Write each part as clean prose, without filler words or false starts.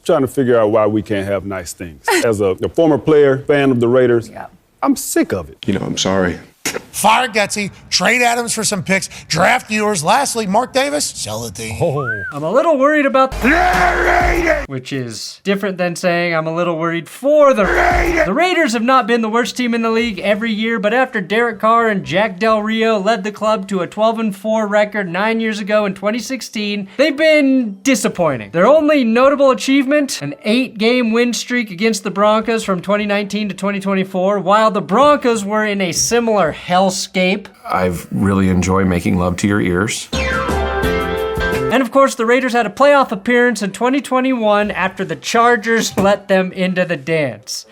trying to figure out why we can't have nice things. As a former player, fan of the Raiders, I'm sick of it. I'm sorry. Fire Getsy, trade Adams for some picks, draft yours. Lastly, Mark Davis, sell the team. I'm a little worried about the Raiders, which is different than saying I'm a little worried for the Raiders. The Raiders have not been the worst team in the league every year, but after Derek Carr and Jack Del Rio led the club to a 12-4 record 9 years ago in 2016, they've been disappointing. Their only notable achievement, an 8-game win streak against the Broncos from 2019 to 2024, while the Broncos were in a similar hellscape. I've really enjoyed making love to your ears. And of course, the Raiders had a playoff appearance in 2021 after the Chargers let them into the dance.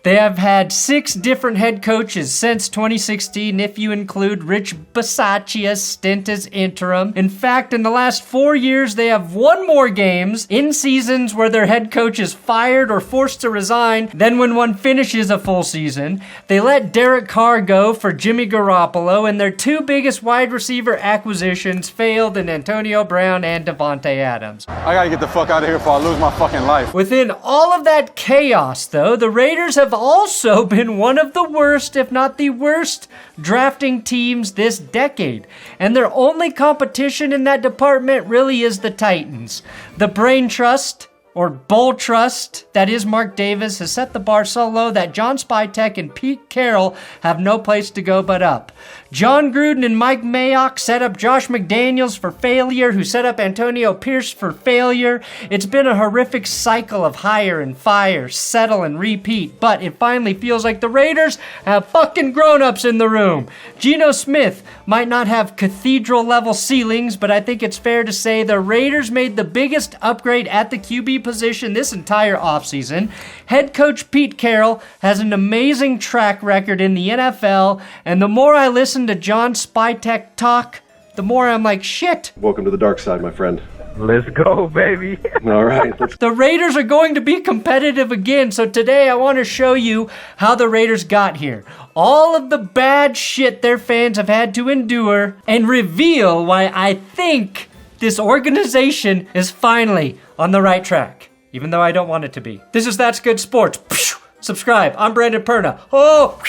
They have had 6 different head coaches since 2016, if you include Rich Bisaccia's stint as interim. In fact, in the last 4 years, they have won more games in seasons where their head coach is fired or forced to resign than when one finishes a full season. They let Derek Carr go for Jimmy Garoppolo, and their 2 biggest wide receiver acquisitions failed in Antonio Brown and Devontae Adams. I gotta get the fuck out of here before I lose my fucking life. Within all of that chaos, though, the Raiders have also been one of the worst, if not the worst, drafting teams this decade. And their only competition in that department really is the Titans. The Brain Trust, or Bull Trust, that is Mark Davis, has set the bar so low that John Spytek and Pete Carroll have no place to go but up. John Gruden and Mike Mayock set up Josh McDaniels for failure, who set up Antonio Pierce for failure. It's been a horrific cycle of hire and fire, settle and repeat, but it finally feels like the Raiders have fucking grown-ups in the room. Geno Smith might not have cathedral-level ceilings, but I think it's fair to say the Raiders made the biggest upgrade at the QB position this entire offseason. Head coach Pete Carroll has an amazing track record in the NFL, and the more I listen to John Spytek talk, the more I'm like, shit. Welcome to the dark side, my friend. Let's go, baby. All right. The Raiders are going to be competitive again, so today I want to show you how the Raiders got here. All of the bad shit their fans have had to endure, and reveal why I think this organization is finally on the right track, even though I don't want it to be. This is That's Good Sports. Subscribe. I'm Brandon Perna. Oh!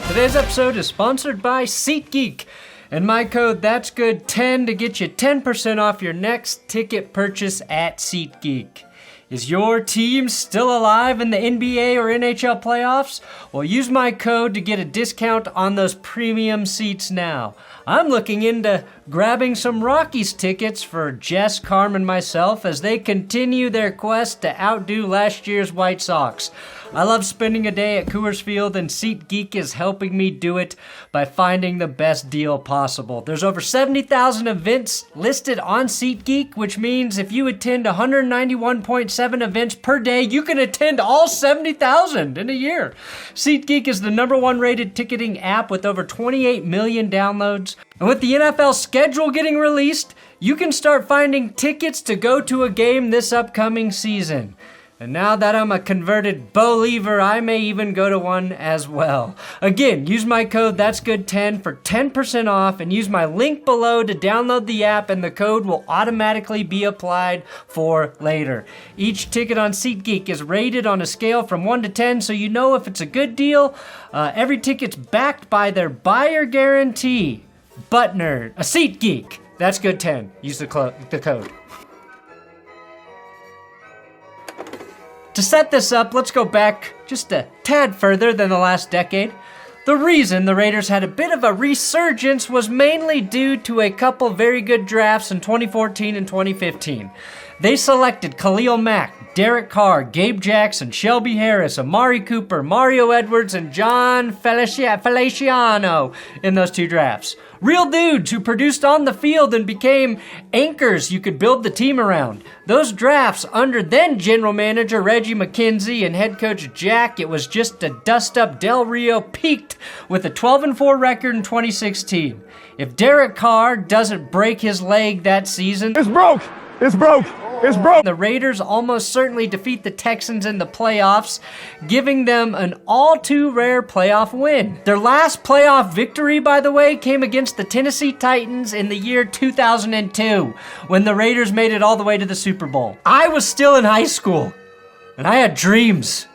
Today's episode is sponsored by SeatGeek, and my code That'sGood10 to get you 10% off your next ticket purchase at SeatGeek. Is your team still alive in the NBA or NHL playoffs? Well, use my code to get a discount on those premium seats now. I'm looking into grabbing some Rockies tickets for Jess, Carm, and myself as they continue their quest to outdo last year's White Sox. I love spending a day at Coors Field, and SeatGeek is helping me do it by finding the best deal possible. There's over 70,000 events listed on SeatGeek, which means if you attend 191.7 events per day, you can attend all 70,000 in a year. SeatGeek is the #1 rated ticketing app with over 28 million downloads. And with the NFL schedule getting released, you can start finding tickets to go to a game this upcoming season. And now that I'm a converted believer, I may even go to one as well. Again, use my code That'sGood10 for 10% off, and use my link below to download the app, and the code will automatically be applied for later. Each ticket on SeatGeek is rated on a scale from 1 to 10, so you know if it's a good deal. Every ticket's backed by their buyer guarantee. Butt nerd, a SeatGeek. That's good 10. Use the code. To set this up, let's go back just a tad further than the last decade. The reason the Raiders had a bit of a resurgence was mainly due to a couple very good drafts in 2014 and 2015. They selected Khalil Mack, Derek Carr, Gabe Jackson, Shelby Harris, Amari Cooper, Mario Edwards, and John Feliciano in those 2 drafts. Real dudes who produced on the field and became anchors you could build the team around. Those drafts under then general manager Reggie McKenzie and head coach Jack, it was just a dust-up. Del Rio peaked with a 12-4 record in 2016. If Derek Carr doesn't break his leg that season... It's broke! It's broke! It's broke. The Raiders almost certainly defeat the Texans in the playoffs, giving them an all too rare playoff win. Their last playoff victory, by the way, came against the Tennessee Titans in the year 2002, when the Raiders made it all the way to the Super Bowl. I was still in high school, and I had dreams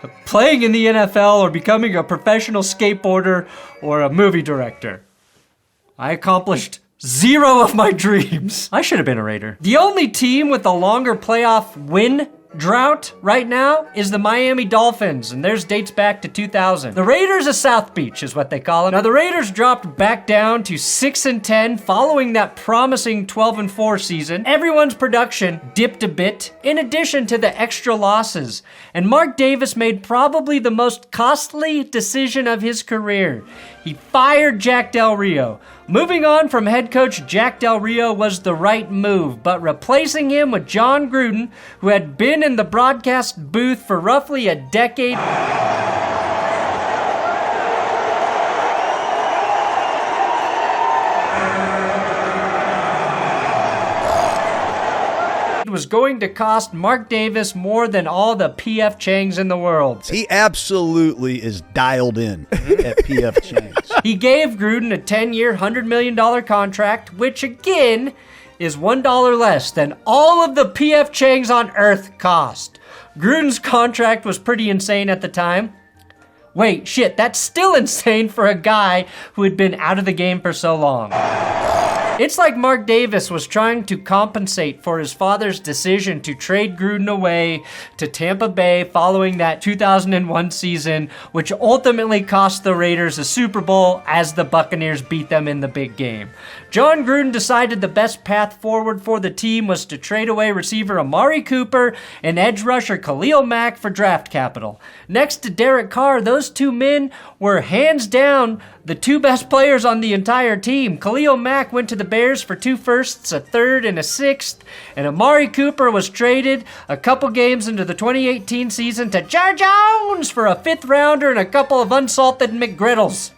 of playing in the NFL or becoming a professional skateboarder or a movie director. I accomplished 0 of my dreams. I should have been a Raider. The only team with a longer playoff win drought right now is the Miami Dolphins, and theirs dates back to 2000. The Raiders of South Beach is what they call them. Now, the Raiders dropped back down to 6-10 following that promising 12-4 season. Everyone's production dipped a bit, in addition to the extra losses, and Mark Davis made probably the most costly decision of his career. He fired Jack Del Rio. Moving on from head coach Jack Del Rio was the right move, but replacing him with Jon Gruden, who had been in the broadcast booth for roughly a decade, was going to cost Mark Davis more than all the P.F. Changs in the world. He absolutely is dialed in at P.F. Chang's. He gave Gruden a 10-year, $100 million contract, which again is $1 less than all of the P.F. Changs on earth cost. Gruden's contract was pretty insane at the time. Wait, shit, that's still insane for a guy who had been out of the game for so long. It's like Mark Davis was trying to compensate for his father's decision to trade Gruden away to Tampa Bay following that 2001 season, which ultimately cost the Raiders a Super Bowl as the Buccaneers beat them in the big game. Jon Gruden decided the best path forward for the team was to trade away receiver Amari Cooper and edge rusher Khalil Mack for draft capital. Next to Derek Carr, those two men were hands down the two best players on the entire team. Khalil Mack went to the Bears for 2 firsts, a third, and a sixth, and Amari Cooper was traded a couple games into the 2018 season to Jar Jones for a 5th rounder and a couple of unsalted McGriddles.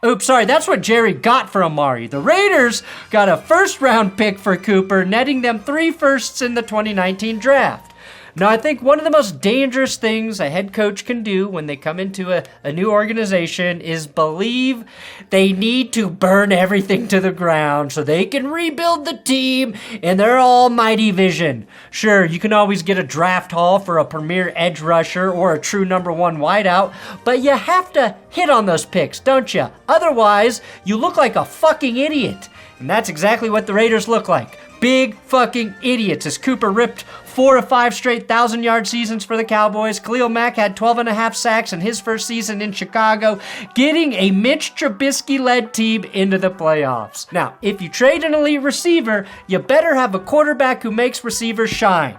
Oops, sorry, that's what Jerry got for Amari. The Raiders got a 1st-round pick for Cooper, netting them 3 firsts in the 2019 draft. Now, I think one of the most dangerous things a head coach can do when they come into a new organization is believe they need to burn everything to the ground so they can rebuild the team in their almighty vision. Sure, you can always get a draft haul for a premier edge rusher or a true number 1 wideout, but you have to hit on those picks, don't you? Otherwise, you look like a fucking idiot. And that's exactly what the Raiders look like. Big fucking idiots as Cooper ripped 4 of 5 straight 1,000-yard seasons for the Cowboys. Khalil Mack had 12.5 sacks in his first season in Chicago, getting a Mitch Trubisky-led team into the playoffs. Now, if you trade an elite receiver, you better have a quarterback who makes receivers shine.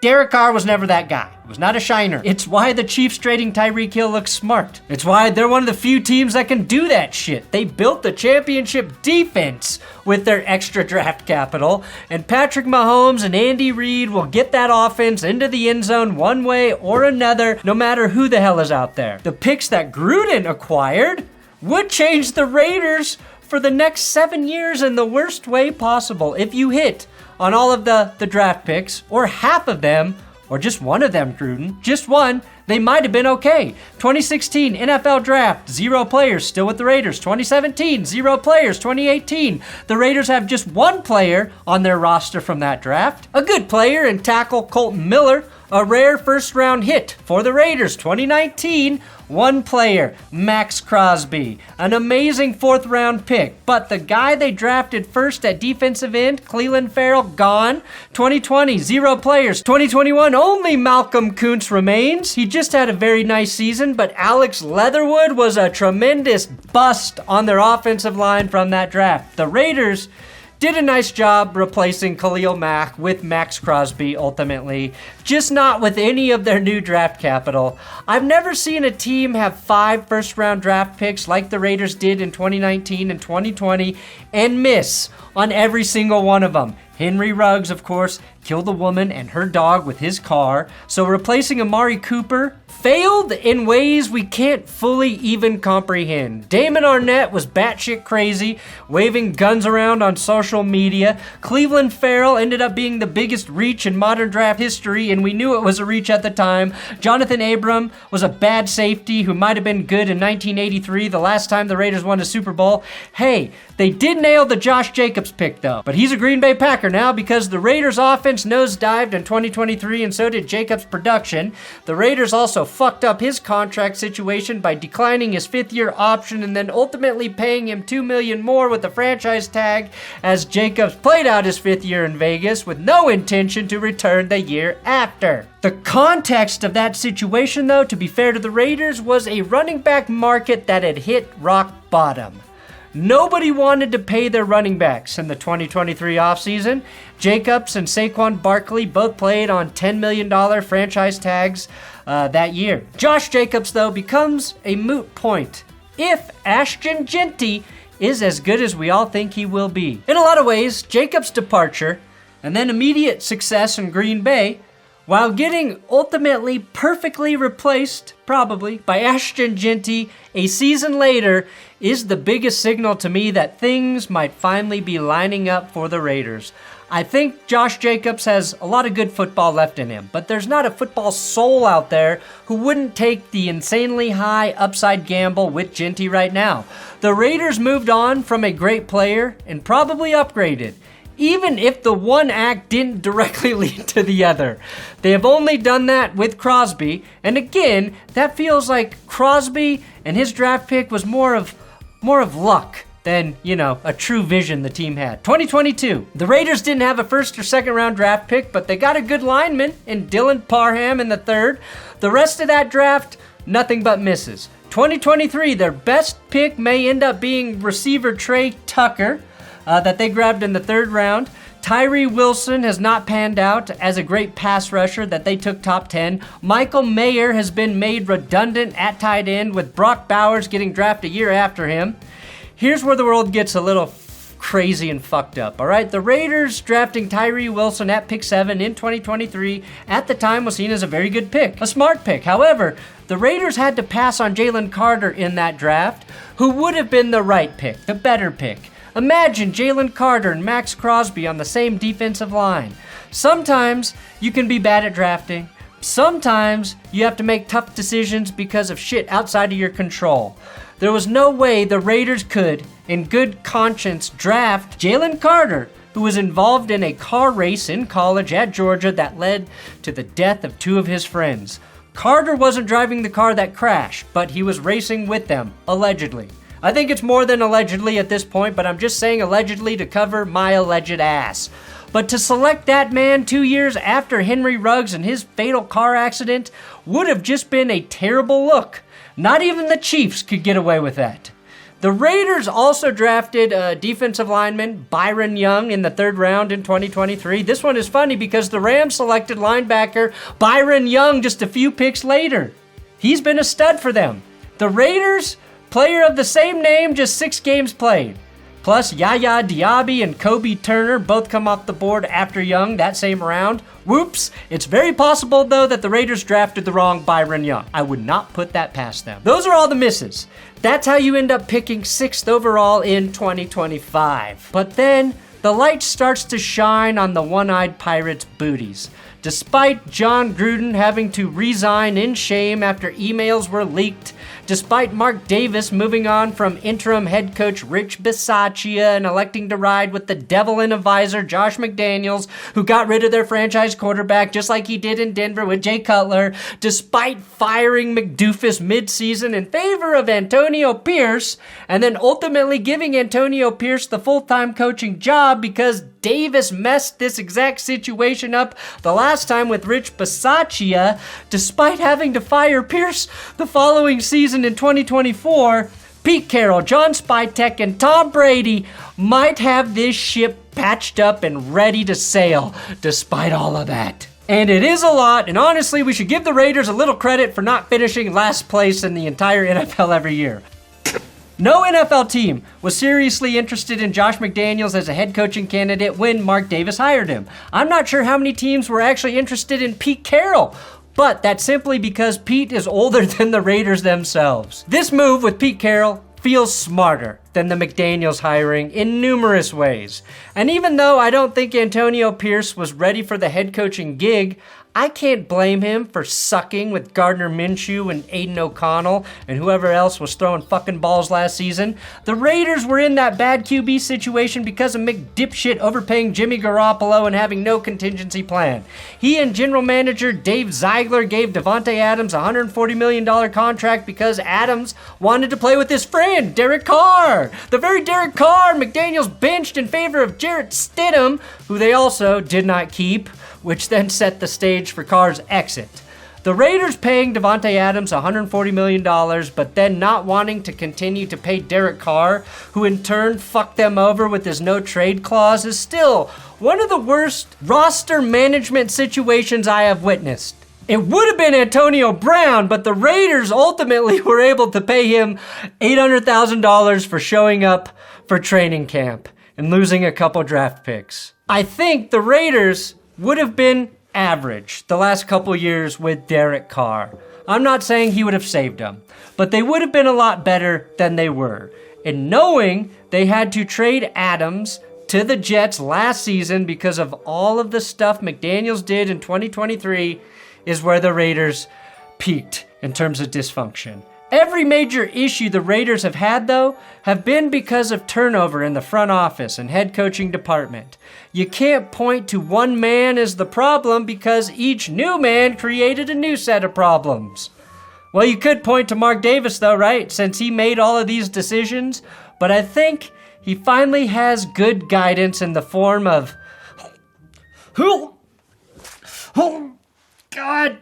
Derek Carr was never that guy. He was not a shiner. It's why the Chiefs trading Tyreek Hill looks smart. It's why they're one of the few teams that can do that shit. They built the championship defense with their extra draft capital, and Patrick Mahomes and Andy Reid will get that offense into the end zone one way or another, no matter who the hell is out there. The picks that Gruden acquired would change the Raiders for the next 7 years in the worst way possible. If you hit on all of the draft picks, or half of them, or just one of them, Gruden, just one, they might have been okay. 2016 NFL Draft, 0 players, still with the Raiders. 2017, 0 players. 2018, the Raiders have just 1 player on their roster from that draft. A good player in tackle Colton Miller, a rare first-round hit for the Raiders. 2019, 1 player, Maxx Crosby, an amazing 4th-round pick. But the guy they drafted first at defensive end, Clelin Ferrell, gone. 2020, 0 players. 2021, only Malcolm Kuntz remains. He just had a very nice season, but Alex Leatherwood was a tremendous bust on their offensive line from that draft. The Raiders did a nice job replacing Khalil Mack with Maxx Crosby ultimately. just not with any of their new draft capital. I've never seen a team have 5 first-round draft picks like the Raiders did in 2019 and 2020 and miss on every single one of them. Henry Ruggs, of course, killed a woman and her dog with his car, so replacing Amari Cooper failed in ways we can't fully even comprehend. Damon Arnett was batshit crazy, waving guns around on social media. Cleveland Farrell ended up being the biggest reach in modern draft history, and we knew it was a reach at the time. Jonathan Abram was a bad safety who might have been good in 1983, the last time the Raiders won a Super Bowl. Hey, they did nail the Josh Jacobs pick, though, but he's a Green Bay Packer now because the Raiders' offense nosedived in 2023, and so did Jacobs' production. The Raiders also fucked up his contract situation by declining his 5th-year option and then ultimately paying him $2 million more with the franchise tag as Jacobs played out his 5th year in Vegas with no intention to return the year after. The context of that situation, though, to be fair to the Raiders, was a running back market that had hit rock bottom. Nobody wanted to pay their running backs in the 2023 offseason. Jacobs and Saquon Barkley both played on $10 million franchise tags that year. Josh Jacobs, though, becomes a moot point if Ashton Jeanty is as good as we all think he will be. In a lot of ways, Jacobs' departure and then immediate success in Green Bay, while getting ultimately perfectly replaced, probably, by Ashton Jeanty a season later, is the biggest signal to me that things might finally be lining up for the Raiders. I think Josh Jacobs has a lot of good football left in him, but there's not a football soul out there who wouldn't take the insanely high upside gamble with Jeanty right now. The Raiders moved on from a great player and probably upgraded, even if the one act didn't directly lead to the other. They have only done that with Crosby, and again, that feels like Crosby and his draft pick was more of luck than, a true vision the team had. 2022, the Raiders didn't have a 1st or 2nd round draft pick, but they got a good lineman in Dylan Parham in the 3rd. The rest of that draft, nothing but misses. 2023, their best pick may end up being receiver Trey Tucker, that they grabbed in the 3rd round. Tyree Wilson has not panned out as a great pass rusher that they took top 10. Michael Mayer has been made redundant at tight end with Brock Bowers getting drafted a year after him. Here's where the world gets a little crazy and fucked up, all right? The Raiders drafting Tyree Wilson at pick 7 in 2023 at the time was seen as a very good pick, a smart pick. However, the Raiders had to pass on Jalen Carter in that draft, who would have been the right pick, the better pick. Imagine Jalen Carter and Maxx Crosby on the same defensive line. Sometimes you can be bad at drafting. Sometimes you have to make tough decisions because of shit outside of your control. There was no way the Raiders could, in good conscience, draft Jalen Carter, who was involved in a car race in college at Georgia that led to the death of 2 of his friends. Carter wasn't driving the car that crashed, but he was racing with them, allegedly. I think it's more than allegedly at this point, but I'm just saying allegedly to cover my alleged ass. But to select that man 2 years after Henry Ruggs and his fatal car accident would have just been a terrible look. Not even the Chiefs could get away with that. The Raiders also drafted defensive lineman Byron Young in the 3rd round in 2023. This one is funny because the Rams selected linebacker Byron Young just a few picks later. He's been a stud for them. The Raiders, player of the same name, just 6 games played. Plus, Yaya Diaby and Kobe Turner both come off the board after Young that same round. Whoops. It's very possible, though, that the Raiders drafted the wrong Byron Young. I would not put that past them. Those are all the misses. That's how you end up picking 6th overall in 2025. But then, the light starts to shine on the one-eyed Pirates' booties. Despite John Gruden having to resign in shame after emails were leaked, despite Mark Davis moving on from interim head coach Rich Bisaccia and electing to ride with the devil in a visor Josh McDaniels, who got rid of their franchise quarterback just like he did in Denver with Jay Cutler, despite firing McDoofus midseason in favor of Antonio Pierce, and then ultimately giving Antonio Pierce the full-time coaching job because Davis messed this exact situation up the last time with Rich Bisaccia, despite having to fire Pierce the following season in 2024, Pete Carroll, John Spytek, and Tom Brady might have this ship patched up and ready to sail despite all of that. And it is a lot, and honestly, we should give the Raiders a little credit for not finishing last place in the entire NFL every year. No NFL team was seriously interested in Josh McDaniels as a head coaching candidate when Mark Davis hired him. I'm not sure how many teams were actually interested in Pete Carroll, but that's simply because Pete is older than the Raiders themselves. This move with Pete Carroll feels smarter than the McDaniels hiring in numerous ways. And even though I don't think Antonio Pierce was ready for the head coaching gig, I can't blame him for sucking with Gardner Minshew and Aiden O'Connell and whoever else was throwing fucking balls last season. The Raiders were in that bad QB situation because of McDipshit overpaying Jimmy Garoppolo and having no contingency plan. He and general manager Dave Ziegler gave Davante Adams a $140 million contract because Adams wanted to play with his friend, Derek Carr. The very Derek Carr McDaniels benched in favor of Jarrett Stidham, who they also did not keep, which then set the stage for Carr's exit. The Raiders paying Davante Adams $140 million, but then not wanting to continue to pay Derek Carr, who in turn fucked them over with his no-trade clause, is still one of the worst roster management situations I have witnessed. It would have been Antonio Brown, but the Raiders ultimately were able to pay him $800,000 for showing up for training camp and losing a couple draft picks. I think the Raiders would have been average the last couple years with Derek Carr. I'm not saying he would have saved them, but they would have been a lot better than they were. And knowing they had to trade Adams to the Jets last season because of all of the stuff McDaniels did in 2023 is where the Raiders peaked in terms of dysfunction. Every major issue the Raiders have had, though, have been because of turnover in the front office and head coaching department. You can't point to one man as the problem because each new man created a new set of problems. Well, you could point to Mark Davis, though, right? Since he made all of these decisions. But I think he finally has good guidance in the form of... Oh, God!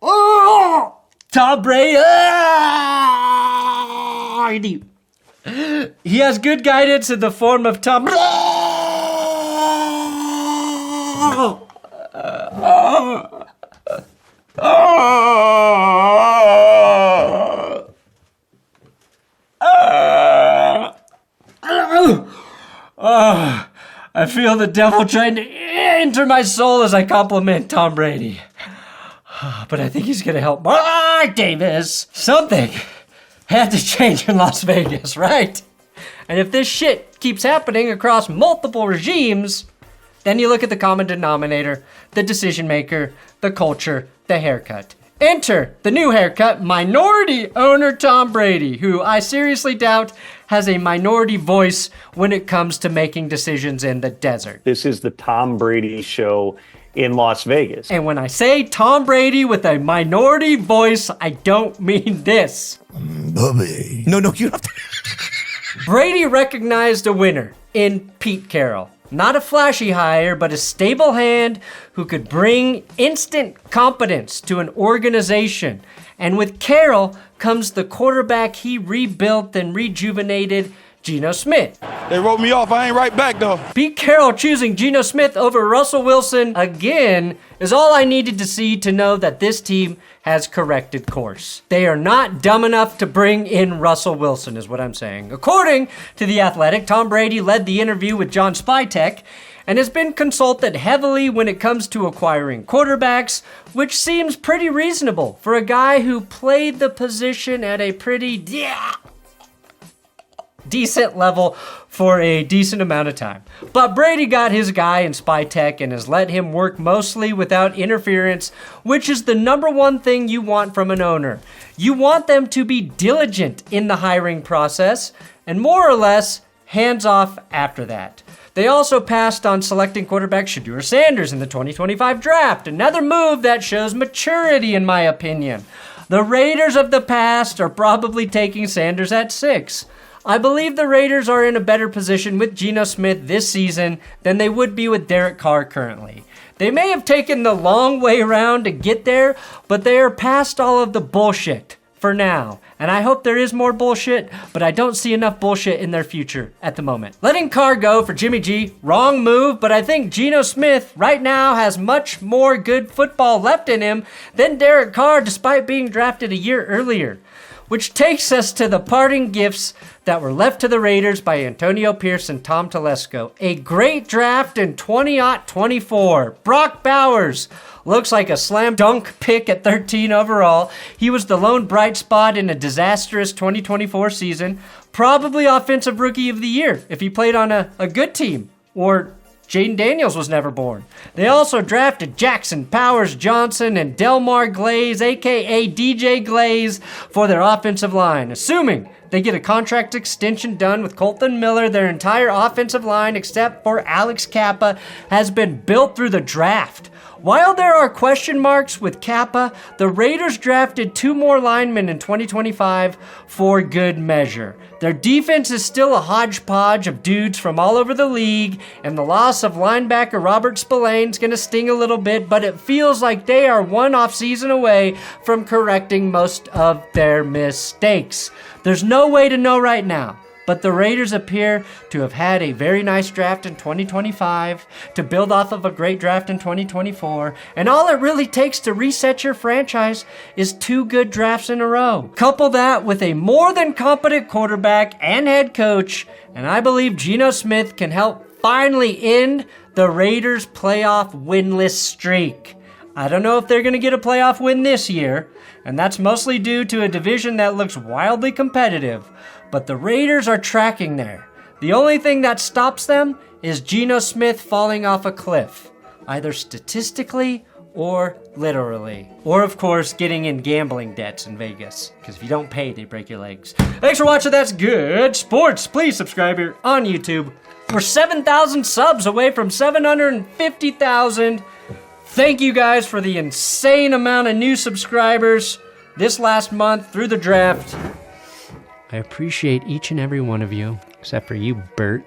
Oh! Tom Brady. He has good guidance in the form of Tom. I feel the devil trying to enter my soul as I compliment Tom Brady. But I think he's going to help Mark Davis. Something had to change in Las Vegas, right? And if this shit keeps happening across multiple regimes, then you look at the common denominator, the decision maker, the culture, the haircut. Enter the new haircut, minority owner Tom Brady, who I seriously doubt has a minority voice when it comes to making decisions in the desert. This is the Tom Brady show in Las Vegas. And when I say Tom Brady with a minority voice, I don't mean this. Bubby. No, you don't have to. Brady recognized a winner in Pete Carroll. Not a flashy hire, but a stable hand who could bring instant competence to an organization. And with Carroll comes the quarterback he rebuilt and rejuvenated, Geno Smith. They wrote me off. I ain't right back, though. Pete Carroll choosing Geno Smith over Russell Wilson again is all I needed to see to know that this team has corrected course. They are not dumb enough to bring in Russell Wilson, is what I'm saying. According to The Athletic, Tom Brady led the interview with John Spytek and has been consulted heavily when it comes to acquiring quarterbacks, which seems pretty reasonable for a guy who played the position at a pretty decent level for a decent amount of time. But Brady got his guy in Spytek and has let him work mostly without interference, which is the number one thing you want from an owner. You want them to be diligent in the hiring process and more or less hands off after that. They also passed on selecting quarterback Shedeur Sanders in the 2025 draft, another move that shows maturity in my opinion. The Raiders of the past are probably taking Sanders at 6. I believe the Raiders are in a better position with Geno Smith this season than they would be with Derek Carr currently. They may have taken the long way around to get there, but they are past all of the bullshit for now. And I hope there is more bullshit, but I don't see enough bullshit in their future at the moment. Letting Carr go for Jimmy G, wrong move, but I think Geno Smith right now has much more good football left in him than Derek Carr despite being drafted a year earlier. Which takes us to the parting gifts that were left to the Raiders by Antonio Pierce and Tom Telesco. A great draft in 2024. Brock Bowers looks like a slam dunk pick at 13 overall. He was the lone bright spot in a disastrous 2024 season. Probably Offensive Rookie of the Year if he played on a good team. Or Jaden Daniels was never born. They also drafted Jackson Powers Johnson and Delmar Glaze, a.k.a. DJ Glaze, for their offensive line. Assuming they get a contract extension done with Colton Miller, their entire offensive line, except for Alex Kappa, has been built through the draft. While there are question marks with Kappa, the Raiders drafted 2 more linemen in 2025 for good measure. Their defense is still a hodgepodge of dudes from all over the league, and the loss of linebacker Robert Spillane's going to sting a little bit, but it feels like they are one off-season away from correcting most of their mistakes. There's no way to know right now, but the Raiders appear to have had a very nice draft in 2025 to build off of a great draft in 2024, and all it really takes to reset your franchise is 2 good drafts in a row. Couple that with a more than competent quarterback and head coach, and I believe Geno Smith can help finally end the Raiders' playoff winless streak. I don't know if they're going to get a playoff win this year, and that's mostly due to a division that looks wildly competitive, but the Raiders are tracking there. The only thing that stops them is Geno Smith falling off a cliff, either statistically or literally. Or, of course, getting in gambling debts in Vegas, because if you don't pay, they break your legs. Thanks for watching That's Good Sports. Please subscribe here on YouTube. We're 7,000 subs away from 750,000. Thank you guys for the insane amount of new subscribers this last month through the draft. I appreciate each and every one of you, except for you, Bert.